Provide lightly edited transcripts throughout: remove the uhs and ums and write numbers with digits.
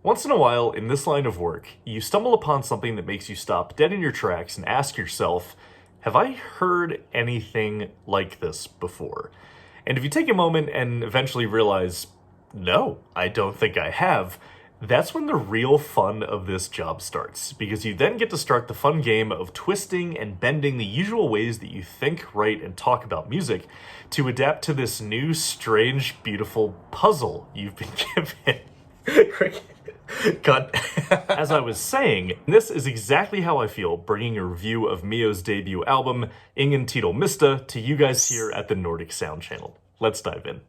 Once in a while, in this line of work, you stumble upon something that makes you stop dead in your tracks and ask yourself, have I heard anything like this before? And if you take a moment and eventually realize, no, I don't think I have, that's when the real fun of this job starts, because you then get to start the fun game of twisting and bending the usual ways that you think, write, and talk about music to adapt to this new, strange, beautiful puzzle you've been given. God. As I was saying, this is exactly how I feel bringing a review of Mio's debut album, Ingen miste, to you guys here at the Nordic Sound Channel. Let's dive in.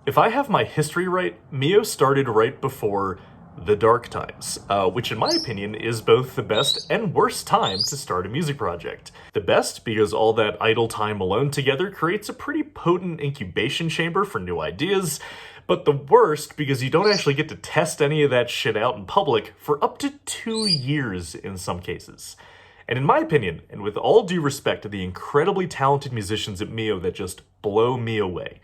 If I have my history right, Mio started right before the dark times, which in my opinion is both the best and worst time to start a music project. The best because all that idle time alone together creates a pretty potent incubation chamber for new ideas, but the worst because you don't actually get to test any of that shit out in public for up to 2 years in some cases. And in my opinion, and with all due respect to the incredibly talented musicians at Mio that just blow me away,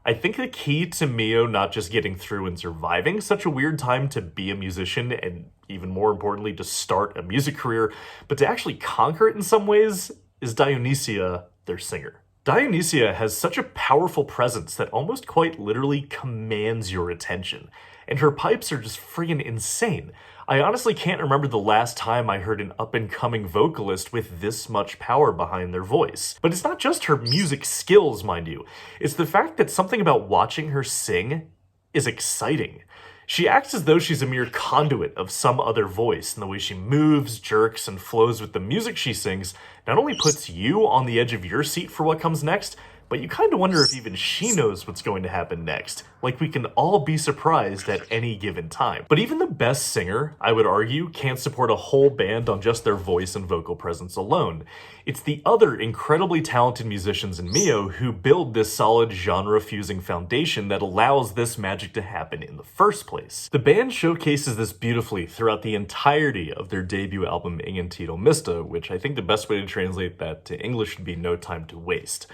I think the key to Mio not just getting through and surviving such a weird time to be a musician, and even more importantly to start a music career, but to actually conquer it in some ways, is Dionysia, their singer. Dionysia has such a powerful presence that almost quite literally commands your attention, and her pipes are just friggin' insane. I honestly can't remember the last time I heard an up-and-coming vocalist with this much power behind their voice. But it's not just her music skills, mind you. It's the fact that something about watching her sing is exciting. She acts as though she's a mere conduit of some other voice, and the way she moves, jerks, and flows with the music she sings not only puts you on the edge of your seat for what comes next, but you kind of wonder if even she knows what's going to happen next. Like we can all be surprised at any given time. But even the best singer, I would argue, can't support a whole band on just their voice and vocal presence alone. It's the other incredibly talented musicians in Mio who build this solid genre-fusing foundation that allows this magic to happen in the first place. The band showcases this beautifully throughout the entirety of their debut album Ingen miste, which I think the best way to translate that to English would be No Time to Waste,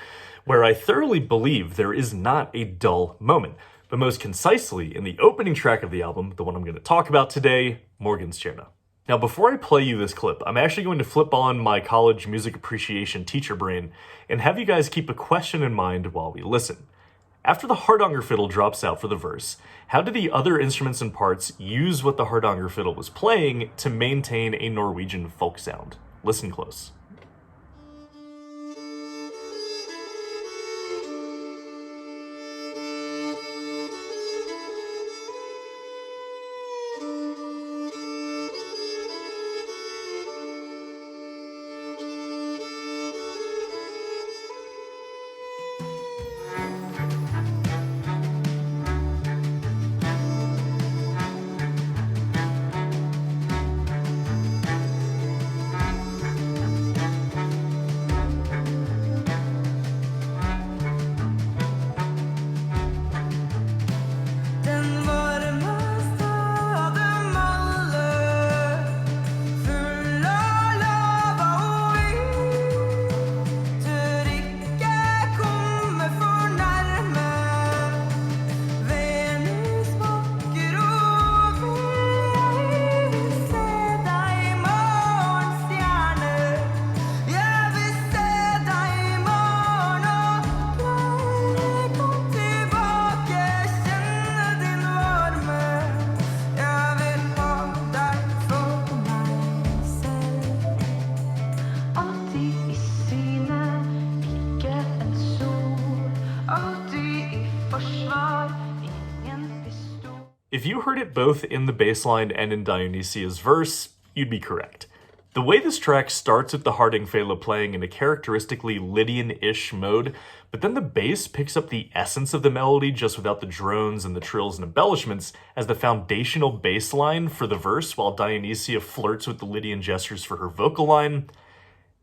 where I thoroughly believe there is not a dull moment, but most concisely in the opening track of the album, the one I'm going to talk about today, Morgenstjerne. Now before I play you this clip, I'm actually going to flip on my college music appreciation teacher brain and have you guys keep a question in mind while we listen. After the hardanger fiddle drops out for the verse, how do the other instruments and parts use what the hardanger fiddle was playing to maintain a Norwegian folk sound? Listen close. If you heard it both in the bass line and in Dionysia's verse, you'd be correct. The way this track starts with the hardingfele playing in a characteristically Lydian-ish mode, but then the bass picks up the essence of the melody just without the drones and the trills and embellishments as the foundational bass line for the verse while Dionysia flirts with the Lydian gestures for her vocal line.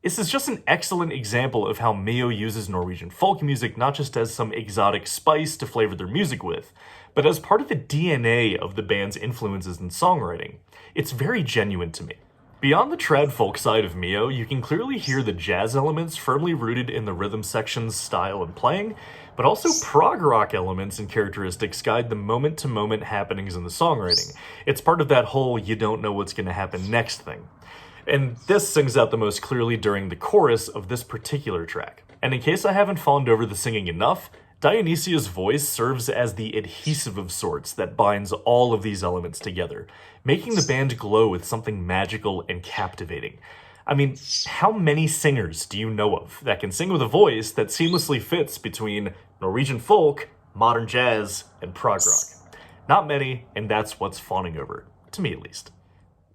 This is just an excellent example of how Mio uses Norwegian folk music not just as some exotic spice to flavor their music with, but as part of the DNA of the band's influences in songwriting. It's very genuine to me. Beyond the trad folk side of Mio, you can clearly hear the jazz elements firmly rooted in the rhythm section's style and playing, but also prog rock elements and characteristics guide the moment-to-moment happenings in the songwriting. It's part of that whole you don't know what's going to happen next thing. And this sings out the most clearly during the chorus of this particular track. And in case I haven't fawned over the singing enough, Dionysia's voice serves as the adhesive of sorts that binds all of these elements together, making the band glow with something magical and captivating. I mean, how many singers do you know of that can sing with a voice that seamlessly fits between Norwegian folk, modern jazz, and prog rock? Not many, and that's what's fawning over, to me at least.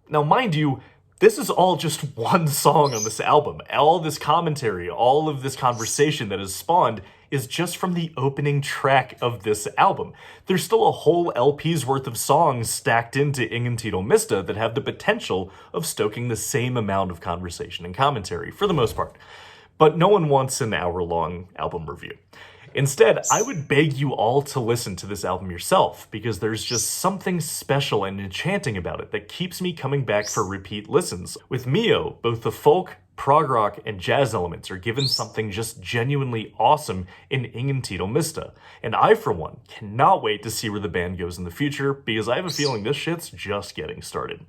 Now, mind you, this is all just one song on this album. All this commentary, all of this conversation that has spawned is just from the opening track of this album. There's still a whole LP's worth of songs stacked into Ingen miste that have the potential of stoking the same amount of conversation and commentary, for the most part. But no one wants an hour-long album review. Instead, I would beg you all to listen to this album yourself, because there's just something special and enchanting about it that keeps me coming back for repeat listens. With Mio, both the folk, prog rock, and jazz elements are given something just genuinely awesome in Ingen miste, and I, for one, cannot wait to see where the band goes in the future, because I have a feeling this shit's just getting started.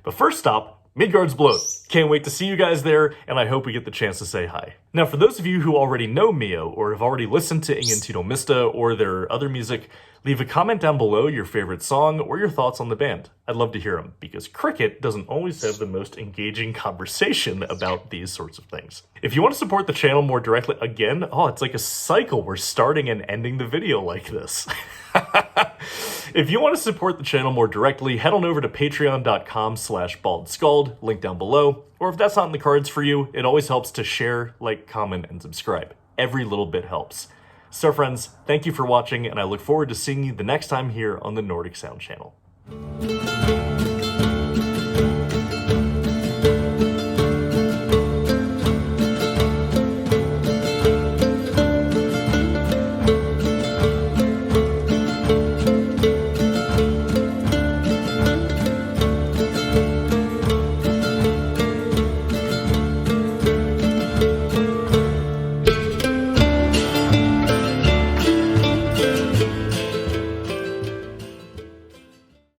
But first stop, Midgard's Bloat. Can't wait to see you guys there, and I hope we get the chance to say hi. Now, for those of you who already know Mio, or have already listened to Ingen miste or their other music, leave a comment down below your favorite song or your thoughts on the band. I'd love to hear them, because Cricket doesn't always have the most engaging conversation about these sorts of things. If you want to support the channel more directly, again, it's like a cycle. We're starting and ending the video like this. If you want to support the channel more directly, head on over to patreon.com/baldscald, link down below. Or if that's not in the cards for you, it always helps to share, like, comment, and subscribe. Every little bit helps. So friends, thank you for watching, and I look forward to seeing you the next time here on the Nordic Sound Channel.